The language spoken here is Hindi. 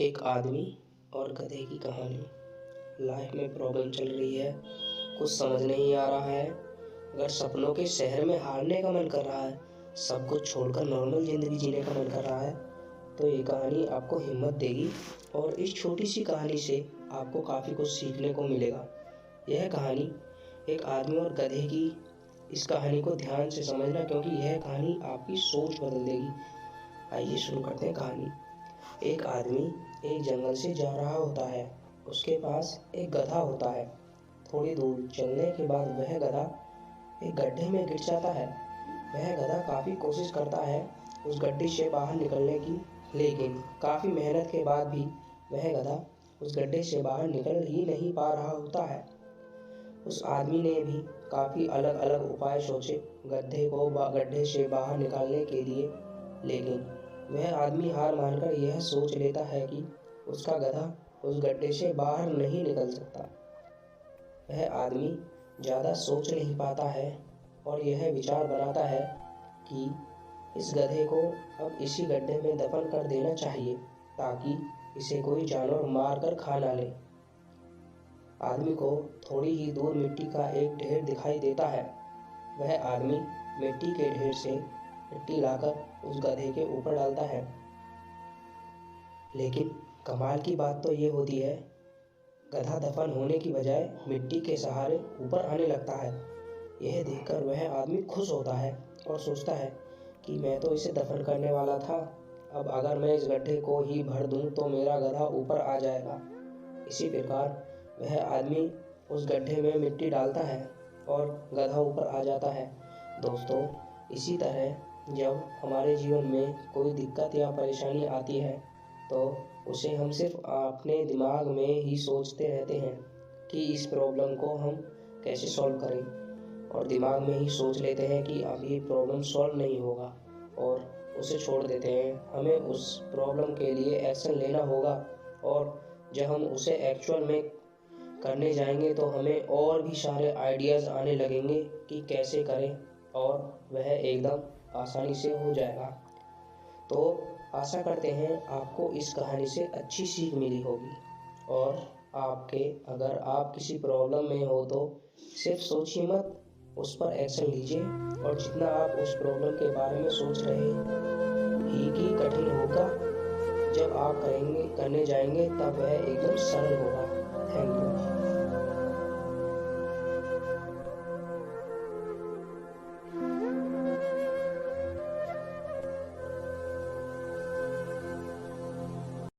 एक आदमी और गधे की कहानी। लाइफ में प्रॉब्लम चल रही है, कुछ समझ नहीं आ रहा है। अगर सपनों के शहर में हारने का मन कर रहा है, सब कुछ छोड़कर नॉर्मल ज़िंदगी जीने का मन कर रहा है, तो ये कहानी आपको हिम्मत देगी और इस छोटी सी कहानी से आपको काफ़ी कुछ सीखने को मिलेगा। यह कहानी एक आदमी और गधे की। इस कहानी को ध्यान से समझना, क्योंकि यह कहानी आपकी सोच बदल देगी। आइए शुरू करते हैं कहानी। एक आदमी एक जंगल से जा रहा होता है। उसके पास एक गधा होता है। थोड़ी दूर चलने के बाद वह गधा एक गड्ढे में गिर जाता है। वह गधा काफ़ी कोशिश करता है उस गड्ढे से बाहर निकलने की, लेकिन काफ़ी मेहनत के बाद भी वह गधा उस गड्ढे से बाहर निकल ही नहीं पा रहा होता है। उस आदमी ने भी काफ़ी अलग अलग उपाय सोचे गड्ढे को गड्ढे से बाहर निकालने के लिए, लेकिन वह आदमी हार मानकर यह सोच लेता है कि उसका गधा उस गड्ढे से बाहर नहीं निकल सकता। वह आदमी ज़्यादा सोच नहीं पाता है और यह विचार बनाता है कि इस गधे को अब इसी गड्ढे में दफन कर देना चाहिए, ताकि इसे कोई जानवर मार कर खा ना ले। आदमी को थोड़ी ही दूर मिट्टी का एक ढेर दिखाई देता है। वह आदमी मिट्टी के ढेर से मिट्टी लाकर उस गधे के ऊपर डालता है। लेकिन कमाल की बात तो ये होती है, गधा दफन होने की बजाय मिट्टी के सहारे ऊपर आने लगता है। यह देखकर वह आदमी खुश होता है और सोचता है कि मैं तो इसे दफन करने वाला था, अब अगर मैं इस गड्ढे को ही भर दूं तो मेरा गधा ऊपर आ जाएगा। इसी प्रकार वह आदमी उस गड्ढे में मिट्टी डालता है और गधा ऊपर आ जाता है। दोस्तों, इसी तरह जब हमारे जीवन में कोई दिक्कत या परेशानी आती है, तो उसे हम सिर्फ अपने दिमाग में ही सोचते रहते हैं कि इस प्रॉब्लम को हम कैसे सॉल्व करें, और दिमाग में ही सोच लेते हैं कि अब ये प्रॉब्लम सॉल्व नहीं होगा और उसे छोड़ देते हैं। हमें उस प्रॉब्लम के लिए एक्शन लेना होगा, और जब हम उसे एक्चुअल में करने जाएंगे तो हमें और भी सारे आइडियाज़ आने लगेंगे कि कैसे करें, और वह एकदम आसानी से हो जाएगा। तो आशा करते हैं आपको इस कहानी से अच्छी सीख मिली होगी, और अगर आप किसी प्रॉब्लम में हो तो सिर्फ सोचिए मत, उस पर एक्शन लीजिए। और जितना आप उस प्रॉब्लम के बारे में सोच रहे ही कि कठिन होगा, जब आप करने जाएंगे तब वह एकदम सरल होगा। Thank you.